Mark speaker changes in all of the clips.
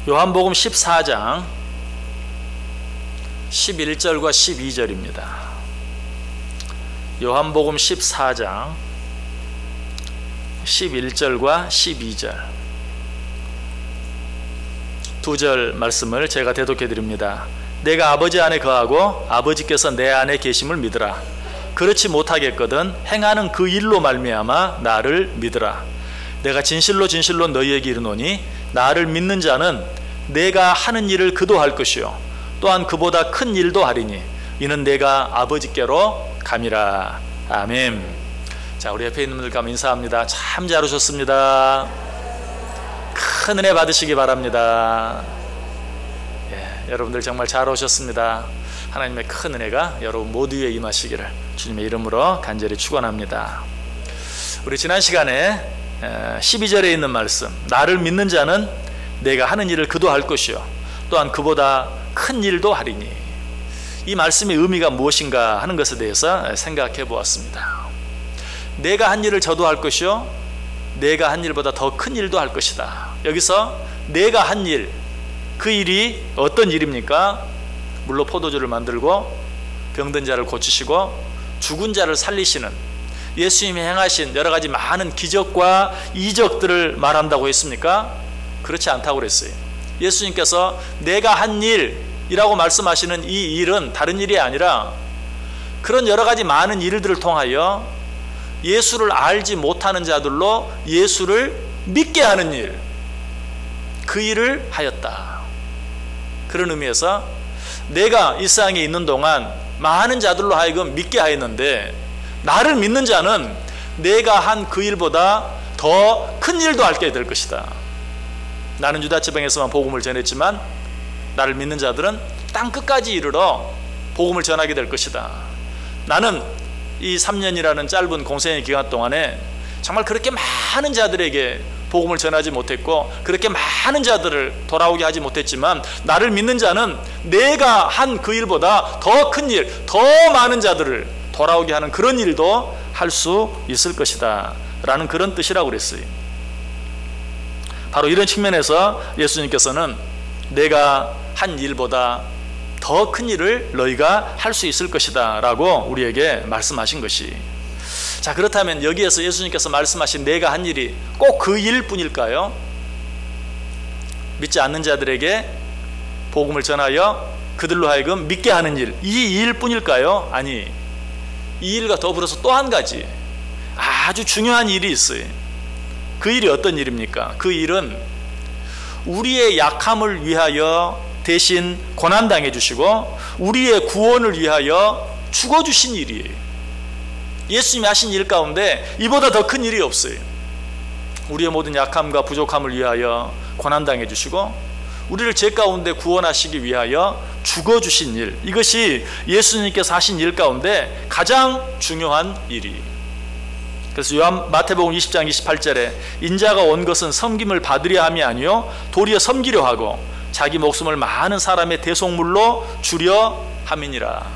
Speaker 1: 요한복음 14장 11절과 12절입니다. 요한복음 14장 11절과 12절 두 절 말씀을 제가 대독해 드립니다. 내가 아버지 안에 거하고 아버지께서 내 안에 계심을 믿으라. 그렇지 못하겠거든 행하는 그 일로 말미암아 나를 믿으라. 내가 진실로 진실로 너희에게 이르노니 나를 믿는 자는 내가 하는 일을 그도 할 것이요 또한 그보다 큰 일도 하리니 이는 내가 아버지께로 감이라. 아멘. 자, 우리 옆에 있는 분들 가면 인사합니다. 참 잘 오셨습니다. 큰 은혜 받으시기 바랍니다. 예, 여러분들 정말 잘 오셨습니다. 하나님의 큰 은혜가 여러분 모두에 임하시기를 주님의 이름으로 간절히 축원합니다. 우리 지난 시간에 12절에 있는 말씀, 나를 믿는 자는 내가 하는 일을 그도 할 것이요 또한 그보다 큰 일도 하리니, 이 말씀의 의미가 무엇인가 하는 것에 대해서 생각해 보았습니다. 내가 한 일을 저도 할 것이요 내가 한 일보다 더 큰 일도 할 것이다. 여기서 내가 한 일, 그 일이 어떤 일입니까? 물로 포도주를 만들고 병든 자를 고치시고 죽은 자를 살리시는 예수님이 행하신 여러 가지 많은 기적과 이적들을 말한다고 했습니까? 그렇지 않다고 그랬어요. 예수님께서 내가 한 일이라고 말씀하시는 이 일은 다른 일이 아니라 그런 여러 가지 많은 일들을 통하여 예수를 알지 못하는 자들로 예수를 믿게 하는 일, 그 일을 하였다. 그런 의미에서 내가 이 세상에 있는 동안 많은 자들로 하여금 믿게 하였는데, 나를 믿는 자는 내가 한 그 일보다 더 큰 일도 알게 될 것이다. 나는 유다 지방에서만 복음을 전했지만 나를 믿는 자들은 땅 끝까지 이르러 복음을 전하게 될 것이다. 나는 이 3년이라는 짧은 공생의 기간 동안에 정말 그렇게 많은 자들에게 복음을 전하지 못했고 그렇게 많은 자들을 돌아오게 하지 못했지만, 나를 믿는 자는 내가 한 그 일보다 더 큰 일, 더 많은 자들을 돌아오게 하는 그런 일도 할 수 있을 것이다 라는 그런 뜻이라고 그랬어요. 바로 이런 측면에서 예수님께서는 내가 한 일보다 더 큰 일을 너희가 할 수 있을 것이다 라고 우리에게 말씀하신 것이, 자, 그렇다면 여기에서 예수님께서 말씀하신 내가 한 일이 꼭 그 일뿐일까요? 믿지 않는 자들에게 복음을 전하여 그들로 하여금 믿게 하는 일, 이 일뿐일까요? 아니, 이 일과 더불어서 또 한 가지 아주 중요한 일이 있어요. 그 일이 어떤 일입니까? 그 일은 우리의 약함을 위하여 대신 고난당해 주시고 우리의 구원을 위하여 죽어주신 일이에요. 예수님이 하신 일 가운데 이보다 더 큰 일이 없어요. 우리의 모든 약함과 부족함을 위하여 고난당해 주시고 우리를 죄 가운데 구원하시기 위하여 죽어주신 일, 이것이 예수님께서 하신 일 가운데 가장 중요한 일이. 그래서 마태복음 20장 28절에 인자가 온 것은 섬김을 받으려 함이 아니요 도리어 섬기려 하고 자기 목숨을 많은 사람의 대속물로 주려 함이니라.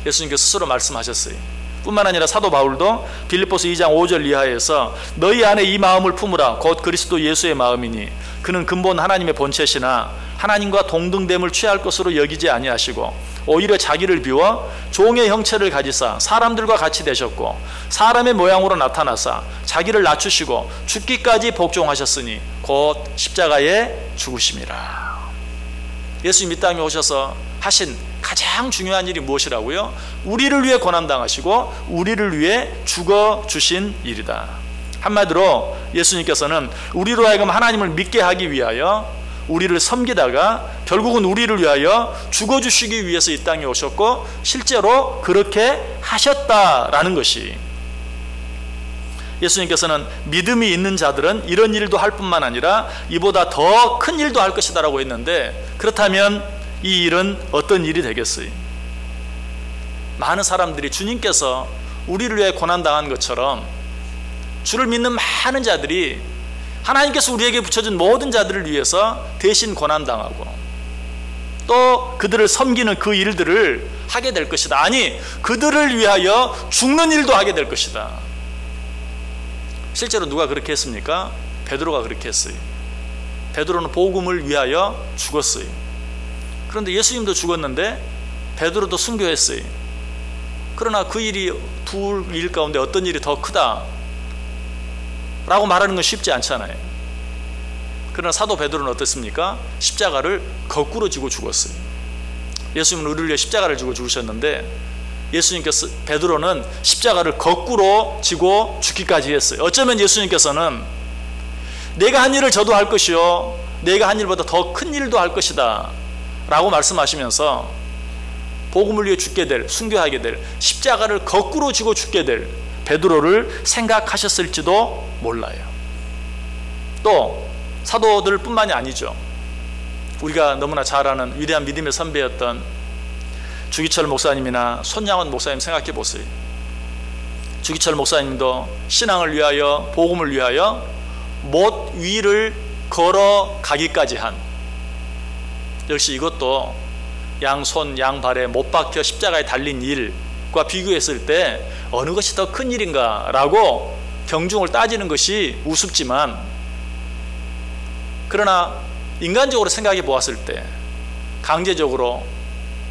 Speaker 1: 예수님께서 스스로 말씀하셨어요. 뿐만 아니라 사도 바울도 빌립보서 2장 5절 이하에서 너희 안에 이 마음을 품으라 곧 그리스도 예수의 마음이니 그는 근본 하나님의 본체시나 하나님과 동등됨을 취할 것으로 여기지 아니하시고 오히려 자기를 비워 종의 형체를 가지사 사람들과 같이 되셨고 사람의 모양으로 나타나사 자기를 낮추시고 죽기까지 복종하셨으니 곧 십자가에 죽으심이라. 예수님 이 땅에 오셔서 하신 가장 중요한 일이 무엇이라고요? 우리를 위해 고난당하시고 우리를 위해 죽어주신 일이다. 한마디로 예수님께서는 우리로 하여금 하나님을 믿게 하기 위하여 우리를 섬기다가 결국은 우리를 위하여 죽어주시기 위해서 이 땅에 오셨고 실제로 그렇게 하셨다라는 것이, 예수님께서는 믿음이 있는 자들은 이런 일도 할 뿐만 아니라 이보다 더 큰 일도 할 것이다 라고 했는데, 그렇다면 이 일은 어떤 일이 되겠어요? 많은 사람들이 주님께서 우리를 위해 고난당한 것처럼 주를 믿는 많은 자들이 하나님께서 우리에게 붙여준 모든 자들을 위해서 대신 고난당하고 또 그들을 섬기는 그 일들을 하게 될 것이다. 아니, 그들을 위하여 죽는 일도 하게 될 것이다. 실제로 누가 그렇게 했습니까? 베드로가 그렇게 했어요. 베드로는 복음을 위하여 죽었어요. 그런데 예수님도 죽었는데 베드로도 순교했어요. 그러나 그 일이 둘 일 가운데 어떤 일이 더 크다 라고 말하는 건 쉽지 않잖아요. 그러나 사도 베드로는 어떻습니까? 십자가를 거꾸로 지고 죽었어요. 예수님은 우리를 위해 십자가를 지고 죽으셨는데 예수님께서 베드로는 십자가를 거꾸로 지고 죽기까지 했어요. 어쩌면 예수님께서는 내가 한 일을 저도 할 것이요 내가 한 일보다 더 큰 일도 할 것이다 라고 말씀하시면서 복음을 위해 죽게 될, 순교하게 될, 십자가를 거꾸로 지고 죽게 될 베드로를 생각하셨을지도 몰라요. 또 사도들 뿐만이 아니죠. 우리가 너무나 잘 아는 위대한 믿음의 선배였던 주기철 목사님이나 손양원 목사님 생각해 보세요. 주기철 목사님도 신앙을 위하여, 복음을 위하여 못 위를 걸어가기까지 한, 역시 이것도 양손 양발에 못 박혀 십자가에 달린 일과 비교했을 때 어느 것이 더 큰 일인가 라고 경중을 따지는 것이 우습지만, 그러나 인간적으로 생각해 보았을 때 강제적으로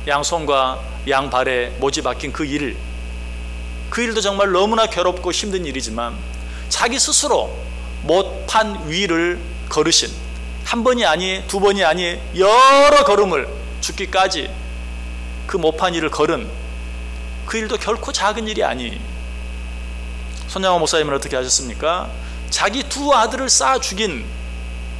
Speaker 1: 양손과 양발에 못이 박힌 그 일도 정말 너무나 괴롭고 힘든 일이지만 자기 스스로 못판 위를 걸으신, 한 번이 아니 두 번이 아니 여러 걸음을 죽기까지 그 못판 일을 걸은 그 일도 결코 작은 일이 아니. 손양호 목사님은 어떻게 하셨습니까? 자기 두 아들을 쌓아 죽인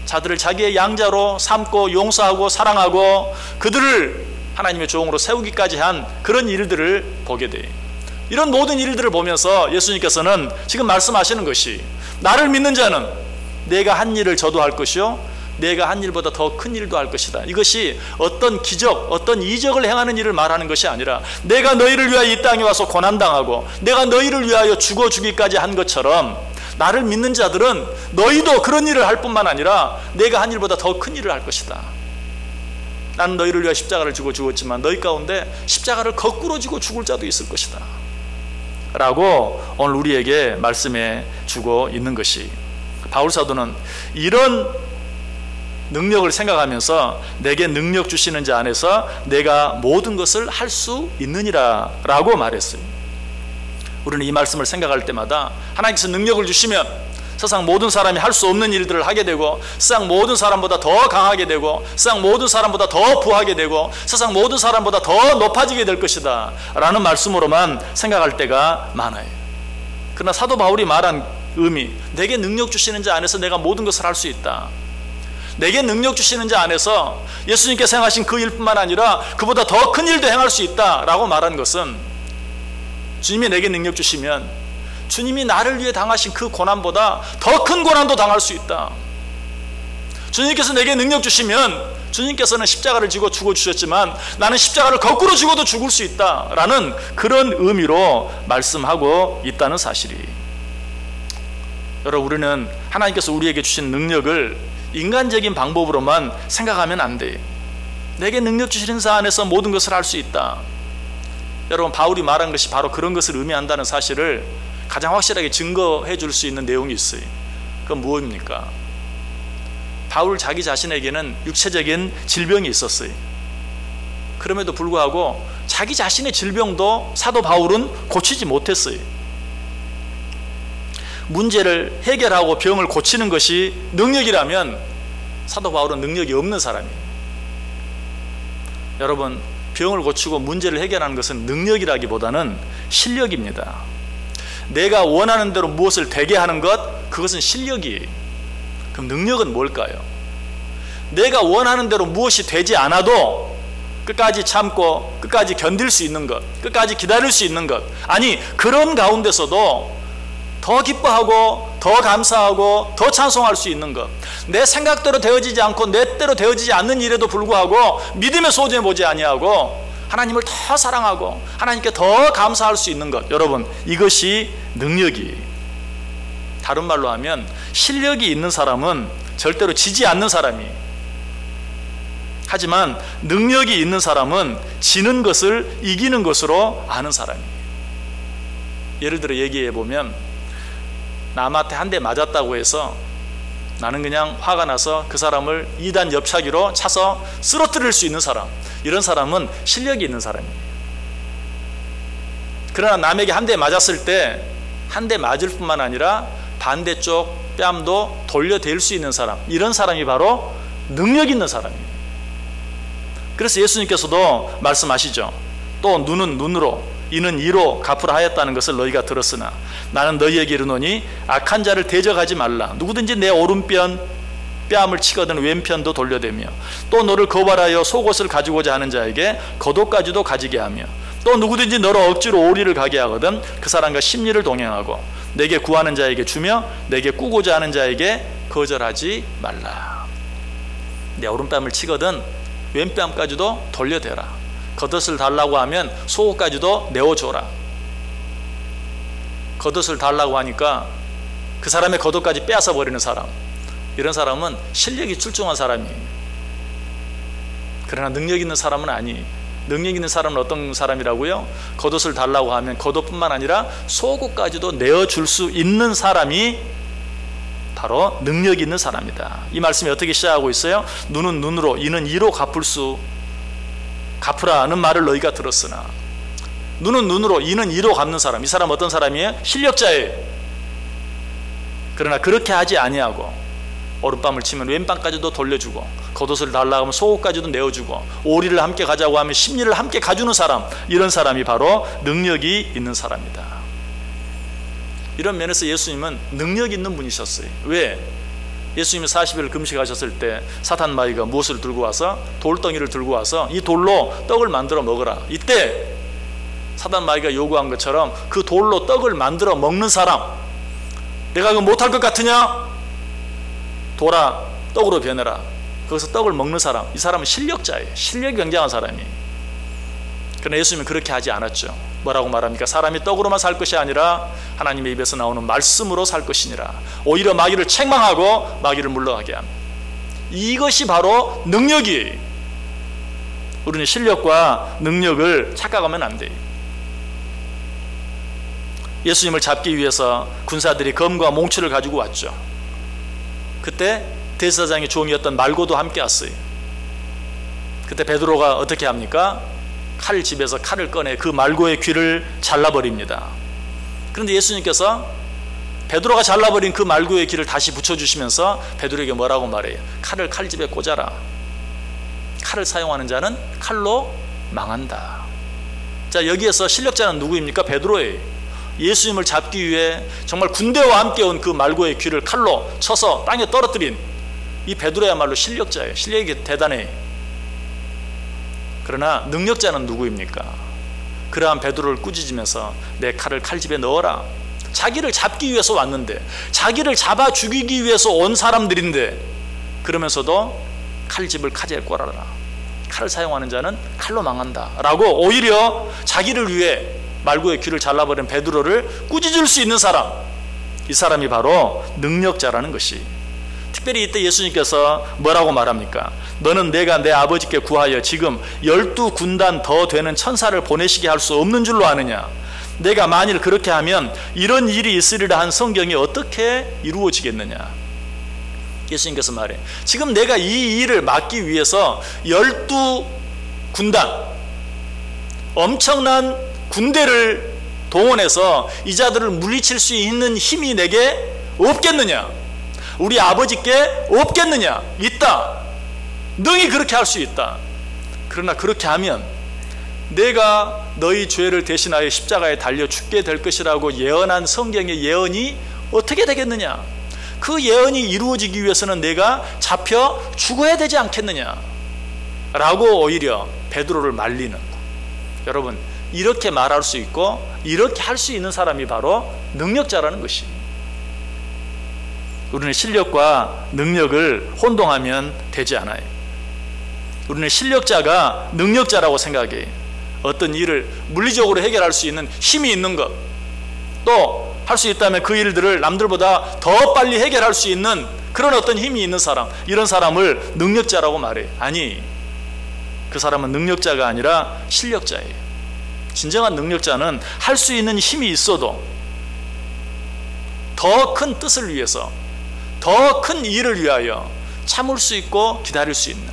Speaker 1: 자들을 자기의 양자로 삼고 용서하고 사랑하고 그들을 하나님의 종으로 세우기까지 한 그런 일들을 보게 돼요. 이런 모든 일들을 보면서 예수님께서는 지금 말씀하시는 것이, 나를 믿는 자는 내가 한 일을 저도 할 것이요 내가 한 일보다 더 큰 일도 할 것이다. 이것이 어떤 기적, 어떤 이적을 행하는 일을 말하는 것이 아니라 내가 너희를 위하여 이 땅에 와서 고난당하고 내가 너희를 위하여 죽어 주기까지 한 것처럼 나를 믿는 자들은 너희도 그런 일을 할 뿐만 아니라 내가 한 일보다 더 큰 일을 할 것이다. 나는 너희를 위하여 십자가를 지고 죽었지만 너희 가운데 십자가를 거꾸로 지고 죽을 자도 있을 것이다 라고 오늘 우리에게 말씀해 주고 있는 것이, 바울 사도는 이런 능력을 생각하면서 내게 능력 주시는 자 안에서 내가 모든 것을 할 수 있느니라 라고 말했어요. 우리는 이 말씀을 생각할 때마다 하나님께서 능력을 주시면 세상 모든 사람이 할 수 없는 일들을 하게 되고, 세상 모든 사람보다 더 강하게 되고, 세상 모든 사람보다 더 부하게 되고, 세상 모든 사람보다 더 높아지게 될 것이다 라는 말씀으로만 생각할 때가 많아요. 그러나 사도 바울이 말한 의미, 내게 능력 주시는 자 안에서 내가 모든 것을 할 수 있다, 내게 능력 주시는 자 안에서 예수님께서 행하신 그 일뿐만 아니라 그보다 더 큰 일도 행할 수 있다 라고 말한 것은, 주님이 내게 능력 주시면 주님이 나를 위해 당하신 그 고난보다 더 큰 고난도 당할 수 있다. 주님께서 내게 능력 주시면 주님께서는 십자가를 지고 죽어주셨지만 나는 십자가를 거꾸로 지고도 죽을 수 있다 라는 그런 의미로 말씀하고 있다는 사실이, 여러분, 우리는 하나님께서 우리에게 주신 능력을 인간적인 방법으로만 생각하면 안 돼요. 내게 능력 주시는 자 안에서 모든 것을 할 수 있다. 여러분, 바울이 말한 것이 바로 그런 것을 의미한다는 사실을 가장 확실하게 증거해 줄 수 있는 내용이 있어요. 그건 무엇입니까? 바울 자기 자신에게는 육체적인 질병이 있었어요. 그럼에도 불구하고 자기 자신의 질병도 사도 바울은 고치지 못했어요. 문제를 해결하고 병을 고치는 것이 능력이라면 사도 바울은 능력이 없는 사람이에요. 여러분, 병을 고치고 문제를 해결하는 것은 능력이라기보다는 실력입니다. 내가 원하는 대로 무엇을 되게 하는 것, 그것은 실력이에요. 그럼 능력은 뭘까요? 내가 원하는 대로 무엇이 되지 않아도 끝까지 참고 끝까지 견딜 수 있는 것, 끝까지 기다릴 수 있는 것, 아니 그런 가운데서도 더 기뻐하고 더 감사하고 더 찬송할 수 있는 것, 내 생각대로 되어지지 않고 내 때로 되어지지 않는 일에도 불구하고 믿음의 소중해 보지 아니하고 하나님을 더 사랑하고 하나님께 더 감사할 수 있는 것, 여러분, 이것이 능력이에요. 다른 말로 하면 실력이 있는 사람은 절대로 지지 않는 사람이에요. 하지만 능력이 있는 사람은 지는 것을 이기는 것으로 아는 사람이에요. 예를 들어 얘기해 보면, 남한테 한 대 맞았다고 해서 나는 그냥 화가 나서 그 사람을 2단 옆차기로 차서 쓰러뜨릴 수 있는 사람, 이런 사람은 실력이 있는 사람이에요. 그러나 남에게 한 대 맞았을 때 한 대 맞을 뿐만 아니라 반대쪽 뺨도 돌려댈 수 있는 사람, 이런 사람이 바로 능력 있는 사람이에요. 그래서 예수님께서도 말씀하시죠. 또 눈은 눈으로 이는 이로 갚으라 하였다는 것을 너희가 들었으나 나는 너희에게 이르노니 악한 자를 대적하지 말라. 누구든지 내 오른편 뺨을 치거든 왼편도 돌려대며 또 너를 거발하여 속옷을 가지고자 하는 자에게 겉옷까지도 가지게 하며 또 누구든지 너를 억지로 오리를 가게 하거든 그 사람과 심리를 동행하고 내게 구하는 자에게 주며 내게 꾸고자 하는 자에게 거절하지 말라. 내 오른뺨을 치거든 왼뺨까지도 돌려대라. 겉옷을 달라고 하면 속옷까지도 내어줘라. 겉옷을 달라고 하니까 그 사람의 겉옷까지 빼앗아 버리는 사람, 이런 사람은 실력이 출중한 사람이에요. 그러나 능력 있는 사람은 아니에요. 능력 있는 사람은 어떤 사람이라고요? 겉옷을 달라고 하면 겉옷뿐만 아니라 속옷까지도 내어줄 수 있는 사람이 바로 능력 있는 사람이다. 이 말씀이 어떻게 시작하고 있어요? 눈은 눈으로 이는 이로 갚으라는 말을 너희가 들었으나, 눈은 눈으로 이는 이로 갚는 사람, 이 사람 어떤 사람이에요? 실력자예요. 그러나 그렇게 하지 아니하고 오른뺨을 치면 왼뺨까지도 돌려주고 겉옷을 달라고 하면 속옷까지도 내어주고 오리를 함께 가자고 하면 심리를 함께 가주는 사람, 이런 사람이 바로 능력이 있는 사람이다. 이런 면에서 예수님은 능력 있는 분이셨어요. 왜? 예수님이 40일 금식하셨을 때 사탄 마귀가 무엇을 들고 와서 돌덩이를 들고 와서 이 돌로 떡을 만들어 먹어라. 이때 사탄 마귀가 요구한 것처럼 그 돌로 떡을 만들어 먹는 사람, 내가 그거 못할 것 같으냐? 돌아 떡으로 변해라. 거기서 떡을 먹는 사람, 이 사람은 실력자예요. 실력이 굉장한 사람이에요. 그러나 예수님은 그렇게 하지 않았죠. 뭐라고 말합니까? 사람이 떡으로만 살 것이 아니라 하나님의 입에서 나오는 말씀으로 살 것이니라. 오히려 마귀를 책망하고 마귀를 물러가게 합니다. 이것이 바로 능력이에요. 우리는 실력과 능력을 착각하면 안 돼요. 예수님을 잡기 위해서 군사들이 검과 몽치를 가지고 왔죠. 그때 대제사장의 종이었던 말고도 함께 왔어요. 그때 베드로가 어떻게 합니까? 칼집에서 칼을 꺼내 그 말고의 귀를 잘라버립니다. 그런데 예수님께서 베드로가 잘라버린 그 말고의 귀를 다시 붙여주시면서 베드로에게 뭐라고 말해요? 칼을 칼집에 꽂아라. 칼을 사용하는 자는 칼로 망한다. 자, 여기에서 실력자는 누구입니까? 베드로예요. 예수님을 잡기 위해 정말 군대와 함께 온 그 말고의 귀를 칼로 쳐서 땅에 떨어뜨린 이 베드로야말로 실력자예요. 실력이 대단해요. 그러나 능력자는 누구입니까? 그러한 베드로를 꾸짖으면서 내 칼을 칼집에 넣어라. 자기를 잡기 위해서 왔는데, 자기를 잡아 죽이기 위해서 온 사람들인데, 그러면서도 칼집을 칼집에 꽂아라. 칼을 사용하는 자는 칼로 망한다 라고 오히려 자기를 위해 말고의 귀를 잘라버린 베드로를 꾸짖을 수 있는 사람, 이 사람이 바로 능력자라는 것이. 특별히 이때 예수님께서 뭐라고 말합니까? 너는 내가 내 아버지께 구하여 지금 12군단 더 되는 천사를 보내시게 할 수 없는 줄로 아느냐? 내가 만일 그렇게 하면 이런 일이 있으리라 한 성경이 어떻게 이루어지겠느냐? 예수님께서 말해, 지금 내가 이 일을 막기 위해서 12군단, 엄청난 군대를 동원해서 이 자들을 물리칠 수 있는 힘이 내게 없겠느냐? 우리 아버지께 없겠느냐? 있다. 능히 그렇게 할 수 있다. 그러나 그렇게 하면 내가 너희 죄를 대신하여 십자가에 달려 죽게 될 것이라고 예언한 성경의 예언이 어떻게 되겠느냐? 그 예언이 이루어지기 위해서는 내가 잡혀 죽어야 되지 않겠느냐? 라고 오히려 베드로를 말리는. 여러분, 이렇게 말할 수 있고 이렇게 할 수 있는 사람이 바로 능력자라는 것입니다. 우리는 실력과 능력을 혼동하면 되지 않아요. 우리는 실력자가 능력자라고 생각해요. 어떤 일을 물리적으로 해결할 수 있는 힘이 있는 것, 또 할 수 있다면 그 일들을 남들보다 더 빨리 해결할 수 있는 그런 어떤 힘이 있는 사람, 이런 사람을 능력자라고 말해요. 아니, 그 사람은 능력자가 아니라 실력자예요. 진정한 능력자는 할 수 있는 힘이 있어도 더 큰 뜻을 위해서, 더 큰 일을 위하여 참을 수 있고 기다릴 수 있는,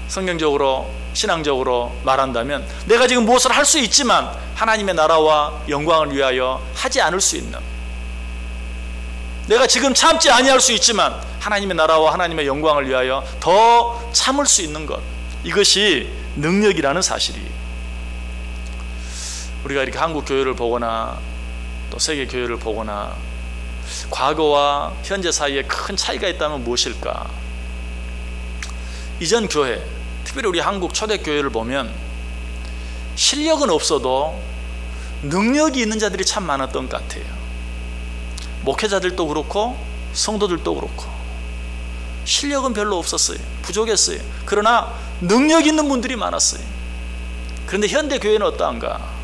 Speaker 1: 성경적으로 신앙적으로 말한다면 내가 지금 무엇을 할 수 있지만 하나님의 나라와 영광을 위하여 하지 않을 수 있는, 내가 지금 참지 아니할 수 있지만 하나님의 나라와 하나님의 영광을 위하여 더 참을 수 있는 것, 이것이 능력이라는 사실이, 우리가 이렇게 한국 교회를 보거나 또 세계 교회를 보거나 과거와 현재 사이에 큰 차이가 있다면 무엇일까? 이전 교회, 특별히 우리 한국 초대교회를 보면 실력은 없어도 능력이 있는 자들이 참 많았던 것 같아요. 목회자들도 그렇고 성도들도 그렇고 실력은 별로 없었어요. 부족했어요. 그러나 능력 있는 분들이 많았어요. 그런데 현대 교회는 어떠한가?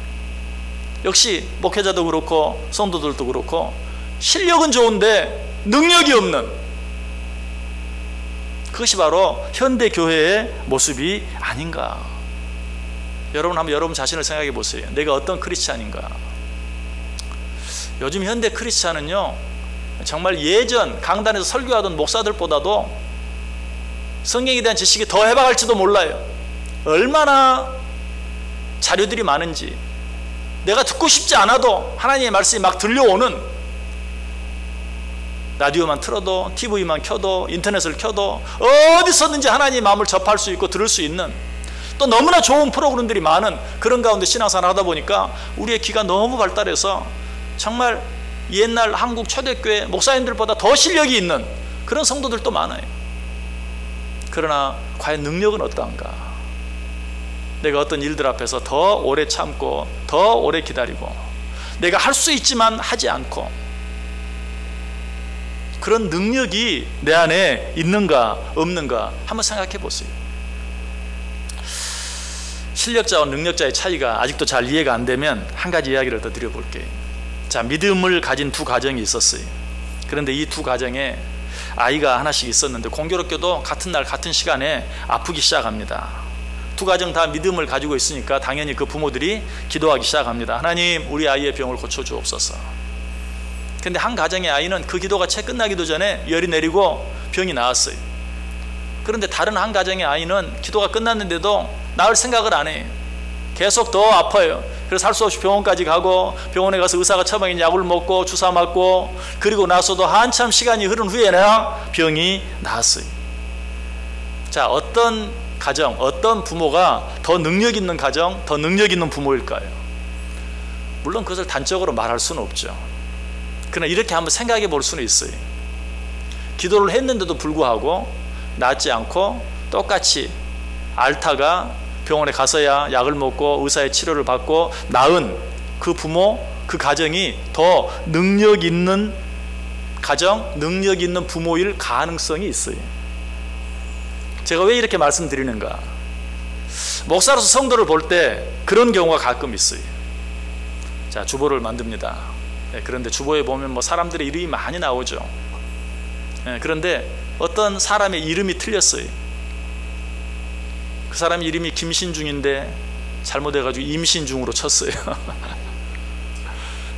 Speaker 1: 역시 목회자도 그렇고 성도들도 그렇고 실력은 좋은데 능력이 없는, 그것이 바로 현대 교회의 모습이 아닌가? 여러분 한번 여러분 자신을 생각해 보세요. 내가 어떤 크리스찬인가? 요즘 현대 크리스찬은요, 정말 예전 강단에서 설교하던 목사들보다도 성경에 대한 지식이 더 해박할지도 몰라요. 얼마나 자료들이 많은지, 내가 듣고 싶지 않아도 하나님의 말씀이 막 들려오는, 라디오만 틀어도 TV만 켜도 인터넷을 켜도 어디서든지 하나님의 마음을 접할 수 있고 들을 수 있는, 또 너무나 좋은 프로그램들이 많은 그런 가운데 신앙생활을 하다 보니까 우리의 귀가 너무 발달해서 정말 옛날 한국 초대교회 목사님들보다 더 실력이 있는 그런 성도들도 많아요. 그러나 과연 능력은 어떠한가? 내가 어떤 일들 앞에서 더 오래 참고 더 오래 기다리고 내가 할 수 있지만 하지 않고, 그런 능력이 내 안에 있는가 없는가 한번 생각해 보세요. 실력자와 능력자의 차이가 아직도 잘 이해가 안 되면 한 가지 이야기를 더 드려볼게요. 자, 믿음을 가진 두 가정이 있었어요. 그런데 이 두 가정에 아이가 하나씩 있었는데 공교롭게도 같은 날 같은 시간에 아프기 시작합니다. 두 가정 다 믿음을 가지고 있으니까 당연히 그 부모들이 기도하기 시작합니다. 하나님, 우리 아이의 병을 고쳐주옵소서. 근데 한 가정의 아이는 그 기도가 채 끝나기도 전에 열이 내리고 병이 나았어요. 그런데 다른 한 가정의 아이는 기도가 끝났는데도 나을 생각을 안 해요. 계속 더 아파요. 그래서 할 수 없이 병원까지 가고 병원에 가서 의사가 처방인 약을 먹고 주사 맞고, 그리고 나서도 한참 시간이 흐른 후에나 병이 나았어요. 자, 어떤 가정, 어떤 부모가 더 능력 있는 가정, 더 능력 있는 부모일까요? 물론 그것을 단적으로 말할 수는 없죠. 그러나 이렇게 한번 생각해 볼 수는 있어요. 기도를 했는데도 불구하고 낫지 않고 똑같이 앓다가 병원에 가서야 약을 먹고 의사의 치료를 받고 나은 그 부모, 그 가정이 더 능력 있는 가정, 능력 있는 부모일 가능성이 있어요. 제가 왜 이렇게 말씀드리는가? 목사로서 성도를 볼 때 그런 경우가 가끔 있어요. 자, 주보를 만듭니다. 그런데 주보에 보면 뭐 사람들의 이름이 많이 나오죠. 그런데 어떤 사람의 이름이 틀렸어요. 그 사람 이름이 김신중인데 잘못해가지고 임신중으로 쳤어요.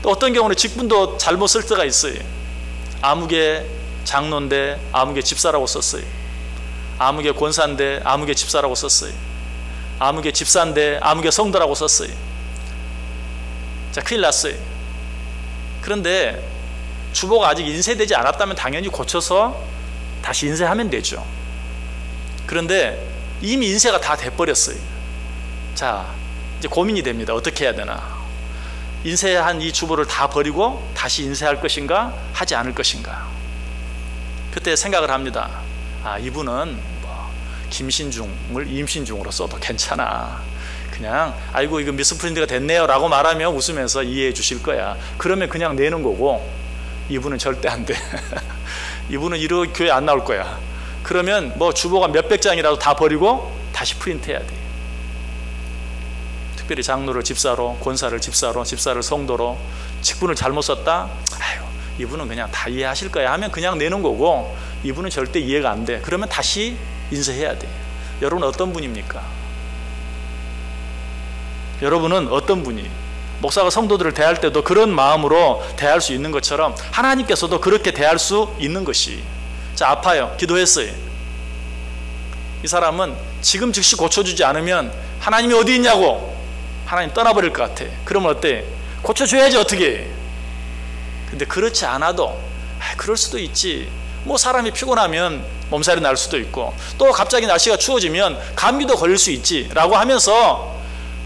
Speaker 1: 또 어떤 경우는 직분도 잘못 쓸 때가 있어요. 아무개 장로인데 아무개 집사라고 썼어요. 아무개 권사인데 아무개 집사라고 썼어요. 아무개 집사인데 아무개 성도라고 썼어요. 자, 큰일 났어요. 그런데 주보가 아직 인쇄되지 않았다면 당연히 고쳐서 다시 인쇄하면 되죠. 그런데 이미 인쇄가 다 돼버렸어요. 자, 이제 고민이 됩니다. 어떻게 해야 되나? 인쇄한 이 주보를 다 버리고 다시 인쇄할 것인가 하지 않을 것인가? 그때 생각을 합니다. 아, 이분은 뭐 김신중을 임신중으로 써도 괜찮아. 그냥 아이고 이거 미스프린트가 됐네요 라고 말하면 웃으면서 이해해 주실 거야. 그러면 그냥 내는 거고, 이분은 절대 안 돼. 이분은 이렇게 교회 안 나올 거야. 그러면 뭐 주보가 몇백 장이라도 다 버리고 다시 프린트해야 돼. 특별히 장로를 집사로, 권사를 집사로, 집사를 성도로, 직분을 잘못 썼다? 아유, 이분은 그냥 다 이해하실 거야 하면 그냥 내는 거고, 이분은 절대 이해가 안 돼. 그러면 다시 인쇄해야 돼. 여러분 어떤 분입니까? 여러분은 어떤 분이? 목사가 성도들을 대할 때도 그런 마음으로 대할 수 있는 것처럼 하나님께서도 그렇게 대할 수 있는 것이. 자, 아파요. 기도했어요. 이 사람은 지금 즉시 고쳐주지 않으면 하나님이 어디 있냐고 하나님 떠나버릴 것 같아. 그러면 어때? 고쳐줘야지 어떻게. 근데 그렇지 않아도 그럴 수도 있지. 뭐 사람이 피곤하면 몸살이 날 수도 있고 또 갑자기 날씨가 추워지면 감기도 걸릴 수 있지 라고 하면서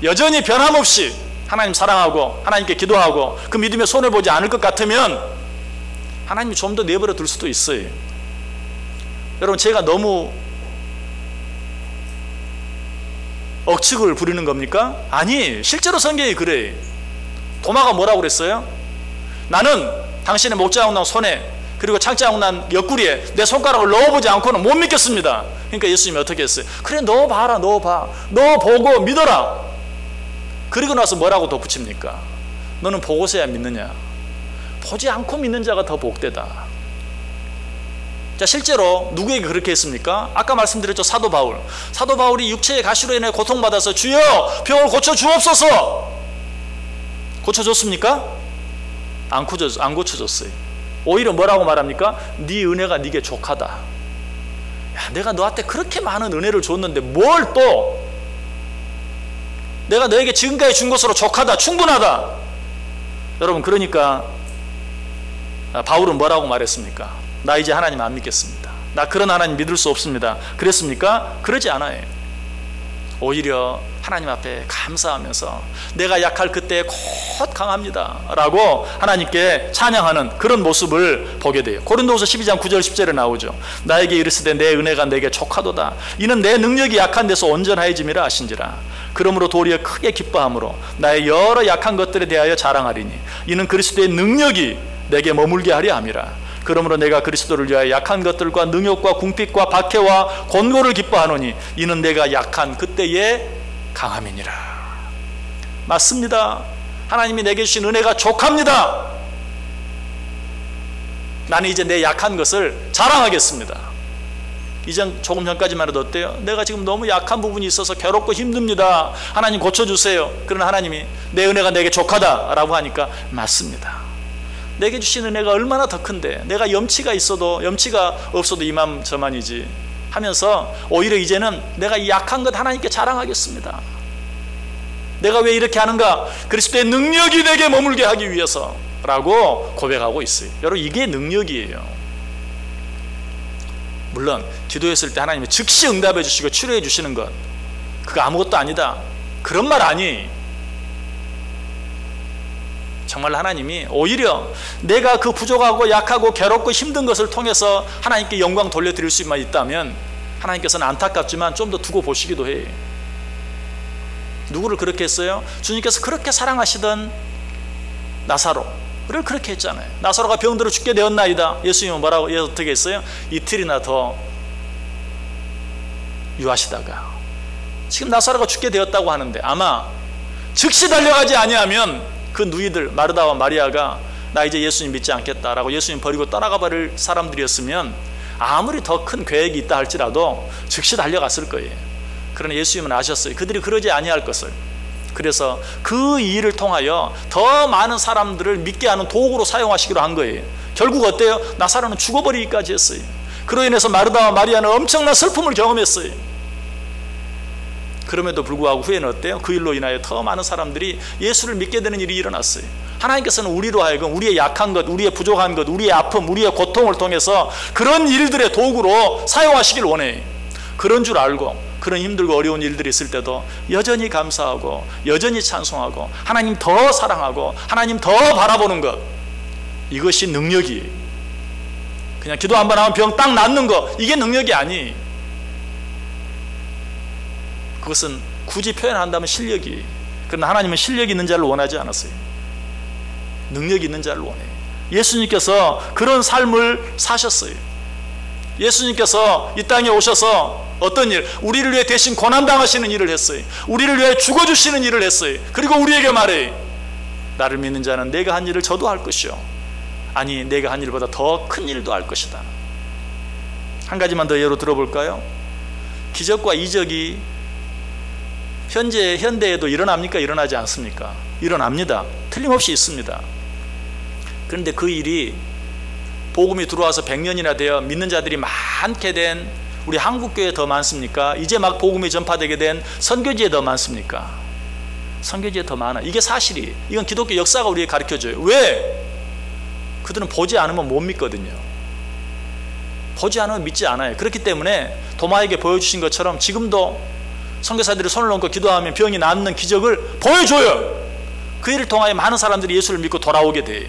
Speaker 1: 여전히 변함없이 하나님 사랑하고 하나님께 기도하고 그 믿음에 손해보지 않을 것 같으면 하나님이 좀 더 내버려 둘 수도 있어요. 여러분, 제가 너무 억측을 부리는 겁니까? 아니, 실제로 성경이 그래. 도마가 뭐라고 그랬어요? 나는 당신의 목자국난 손에 그리고 창자국난 옆구리에 내 손가락을 넣어보지 않고는 못 믿겠습니다. 그러니까 예수님이 어떻게 했어요? 그래, 넣어봐라. 넣어봐. 넣어보고 믿어라. 그리고 나서 뭐라고 덧붙입니까? 너는 보고서야 믿느냐? 보지 않고 믿는 자가 더 복되다. 자, 실제로 누구에게 그렇게 했습니까? 아까 말씀드렸죠. 사도 바울. 사도 바울이 육체의 가시로 인해 고통받아서 주여 병을 고쳐주옵소서. 고쳐줬습니까? 안 고쳐줬어요. 오히려 뭐라고 말합니까? 네 은혜가 네게 족하다. 야, 내가 너한테 그렇게 많은 은혜를 줬는데 뭘 또 내가 너에게 지금까지 준 것으로 족하다, 충분하다. 여러분, 그러니까 바울은 뭐라고 말했습니까? 나 이제 하나님 안 믿겠습니다. 나 그런 하나님 믿을 수 없습니다. 그랬습니까? 그러지 않아요. 오히려 하나님 앞에 감사하면서 내가 약할 그때 곧 강합니다 라고 하나님께 찬양하는 그런 모습을 보게 돼요. 고린도후서 12장 9절 10절에 나오죠. 나에게 이르시되 내 은혜가 내게 족하도다. 이는 내 능력이 약한 데서 온전하여짐이라 하신지라. 그러므로 도리어 크게 기뻐함으로 나의 여러 약한 것들에 대하여 자랑하리니 이는 그리스도의 능력이 내게 머물게 하려 함이라. 그러므로 내가 그리스도를 위하여 약한 것들과 능욕과 궁핍과 박해와 곤고를 기뻐하노니 이는 내가 약한 그때의 강함이니라. 맞습니다. 하나님이 내게 주신 은혜가 족합니다. 나는 이제 내 약한 것을 자랑하겠습니다. 이전 조금 전까지만 해도 어때요? 내가 지금 너무 약한 부분이 있어서 괴롭고 힘듭니다. 하나님 고쳐주세요. 그러나 하나님이 내 은혜가 내게 족하다라고 하니까 맞습니다. 내게 주신 은혜가 얼마나 더 큰데 내가 염치가 없어도 이만저만이지 하면서 오히려 이제는 내가 이 약한 것 하나님께 자랑하겠습니다. 내가 왜 이렇게 하는가? 그리스도의 능력이 내게 머물게 하기 위해서 라고 고백하고 있어요. 여러분, 이게 능력이에요. 물론 기도했을 때 하나님이 즉시 응답해 주시고 치료해 주시는 것, 그거 아무것도 아니다, 그런 말 아니에요. 정말 하나님이 오히려 내가 그 부족하고 약하고 괴롭고 힘든 것을 통해서 하나님께 영광 돌려드릴 수만 있다면 하나님께서는 안타깝지만 좀 더 두고 보시기도 해요. 누구를 그렇게 했어요? 주님께서 그렇게 사랑하시던 나사로를 그렇게 했잖아요. 나사로가 병들어 죽게 되었나이다. 예수님은 뭐라고 어떻게 했어요? 이틀이나 더 유하시다가 지금 나사로가 죽게 되었다고 하는데 아마 즉시 달려가지 아니하면 그 누이들 마르다와 마리아가 나 이제 예수님 믿지 않겠다라고 예수님 버리고 떠나가 버릴 사람들이었으면 아무리 더 큰 계획이 있다 할지라도 즉시 달려갔을 거예요. 그러나 예수님은 아셨어요. 그들이 그러지 아니할 것을. 그래서 그 일을 통하여 더 많은 사람들을 믿게 하는 도구로 사용하시기로 한 거예요. 결국 어때요? 나사로는 죽어버리기까지 했어요. 그로 인해서 마르다와 마리아는 엄청난 슬픔을 경험했어요. 그럼에도 불구하고 후에는 어때요? 그 일로 인하여 더 많은 사람들이 예수를 믿게 되는 일이 일어났어요. 하나님께서는 우리로 하여금 우리의 약한 것, 우리의 부족한 것, 우리의 아픔, 우리의 고통을 통해서 그런 일들의 도구로 사용하시길 원해요. 그런 줄 알고 그런 힘들고 어려운 일들이 있을 때도 여전히 감사하고 여전히 찬송하고 하나님 더 사랑하고 하나님 더 바라보는 것, 이것이 능력이에요. 그냥 기도 한번 하면 병 딱 낫는 거, 이게 능력이 아니에요. 그것은 굳이 표현한다면 실력이. 그러나 하나님은 실력이 있는 자를 원하지 않았어요. 능력이 있는 자를 원해요. 예수님께서 그런 삶을 사셨어요. 예수님께서 이 땅에 오셔서 어떤 일? 우리를 위해 대신 고난당하시는 일을 했어요. 우리를 위해 죽어주시는 일을 했어요. 그리고 우리에게 말해요. 나를 믿는 자는 내가 한 일을 저도 할 것이요, 아니 내가 한 일보다 더 큰 일도 할 것이다. 한 가지만 더 예로 들어볼까요? 기적과 이적이 현대에도 일어납니까? 일어나지 않습니까? 일어납니다. 틀림없이 있습니다. 그런데 그 일이 복음이 들어와서 100년이나 되어 믿는 자들이 많게 된 우리 한국교회에 더 많습니까? 이제 막 복음이 전파되게 된 선교지에 더 많습니까? 선교지에 더 많아. 이게 사실이. 이건 기독교 역사가 우리에게 가르쳐줘요. 왜? 그들은 보지 않으면 못 믿거든요. 보지 않으면 믿지 않아요. 그렇기 때문에 도마에게 보여주신 것처럼 지금도 선교사들이 손을 얹고 기도하면 병이 낫는 기적을 보여줘요. 그 일을 통하여 많은 사람들이 예수를 믿고 돌아오게 돼요.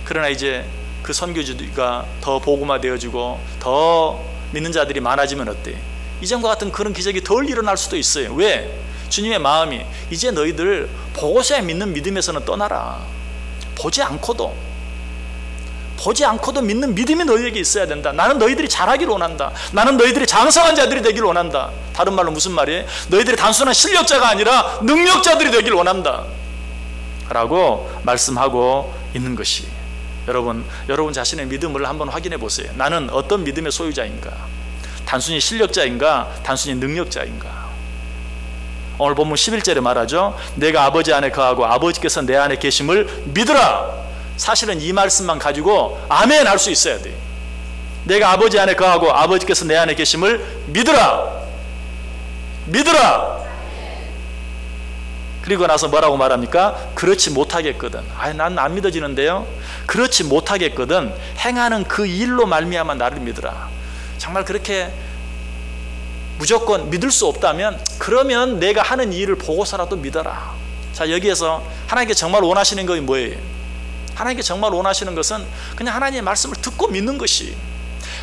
Speaker 1: 그러나 이제 그 선교지가 더 복음화되어지고 더 믿는 자들이 많아지면 어때? 이전과 같은 그런 기적이 덜 일어날 수도 있어요. 왜? 주님의 마음이 이제 너희들 보고서야 믿는 믿음에서는 떠나라. 보지 않고도 믿는 믿음이 너희에게 있어야 된다. 나는 너희들이 잘하기를 원한다. 나는 너희들이 장성한 자들이 되기를 원한다. 다른 말로 무슨 말이에요? 너희들이 단순한 실력자가 아니라 능력자들이 되기를 원한다 라고 말씀하고 있는 것이, 여러분 자신의 믿음을 한번 확인해 보세요. 나는 어떤 믿음의 소유자인가? 단순히 실력자인가? 단순히 능력자인가? 오늘 본문 11절에 말하죠. 내가 아버지 안에 거하고 아버지께서 내 안에 계심을 믿으라. 사실은 이 말씀만 가지고 아멘 할 수 있어야 돼. 내가 아버지 안에 거하고 아버지께서 내 안에 계심을 믿으라. 그리고 나서 뭐라고 말합니까? 그렇지 못하겠거든. 난 안 믿어지는데요. 그렇지 못하겠거든 행하는 그 일로 말미암아 나를 믿으라. 정말 그렇게 무조건 믿을 수 없다면 그러면 내가 하는 일을 보고서라도 믿어라. 자, 여기에서 하나님께 정말 원하시는 것이 뭐예요? 하나님께 정말 원하시는 것은 그냥 하나님의 말씀을 듣고 믿는 것이,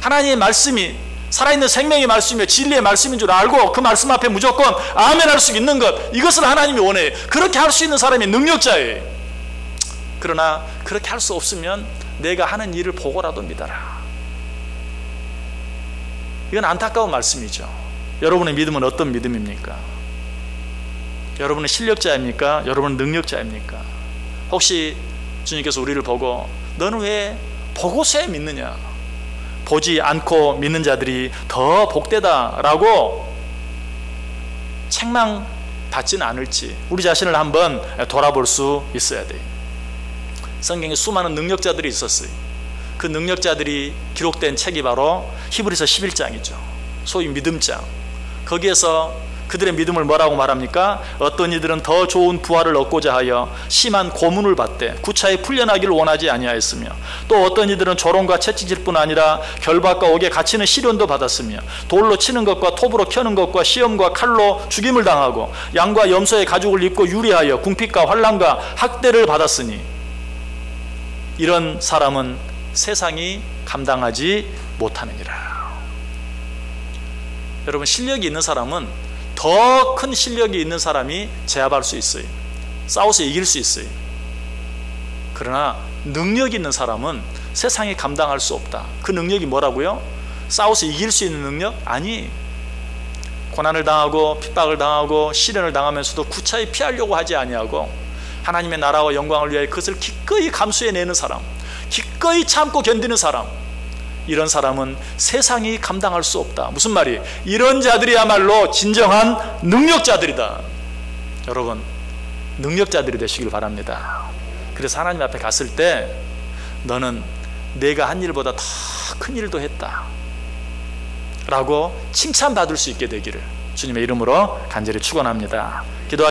Speaker 1: 하나님의 말씀이 살아있는 생명의 말씀이며 진리의 말씀인 줄 알고 그 말씀 앞에 무조건 아멘 할 수 있는 것, 이것을 하나님이 원해요. 그렇게 할 수 있는 사람이 능력자예요. 그러나 그렇게 할 수 없으면 내가 하는 일을 보고라도 믿어라. 이건 안타까운 말씀이죠. 여러분의 믿음은 어떤 믿음입니까? 여러분은 실력자입니까? 여러분은 능력자입니까? 혹시 주님께서 우리를 보고 너는 왜 보고서야 믿느냐? 보지 않고 믿는 자들이 더 복되다라고 책망받지는 않을지 우리 자신을 한번 돌아볼 수 있어야 돼요. 성경에 수많은 능력자들이 있었어요. 그 능력자들이 기록된 책이 바로 히브리서 11장이죠. 소위 믿음장. 거기에서 그들의 믿음을 뭐라고 말합니까? 어떤 이들은 더 좋은 부활을 얻고자 하여 심한 고문을 받되 구차히 풀려나기를 원하지 아니하였으며, 또 어떤 이들은 조롱과 채찍질 뿐 아니라 결박과 옥에 갇히는 시련도 받았으며, 돌로 치는 것과 톱으로 켜는 것과 시험과 칼로 죽임을 당하고 양과 염소의 가죽을 입고 유리하여 궁핍과 환난과 학대를 받았으니 이런 사람은 세상이 감당하지 못하느니라. 여러분, 실력이 있는 사람은 더 큰 실력이 있는 사람이 제압할 수 있어요. 싸워서 이길 수 있어요. 그러나 능력이 있는 사람은 세상이 감당할 수 없다. 그 능력이 뭐라고요? 싸워서 이길 수 있는 능력? 아니, 고난을 당하고 핍박을 당하고 시련을 당하면서도 구차히 피하려고 하지 아니하고 하나님의 나라와 영광을 위하여 그것을 기꺼이 감수해내는 사람, 기꺼이 참고 견디는 사람, 이런 사람은 세상이 감당할 수 없다. 무슨 말이에요? 이런 자들이야말로 진정한 능력자들이다. 여러분, 능력자들이 되시길 바랍니다. 그래서 하나님 앞에 갔을 때 너는 내가 한 일보다 더 큰 일도 했다 라고 칭찬받을 수 있게 되기를 주님의 이름으로 간절히 축원합니다. 기도하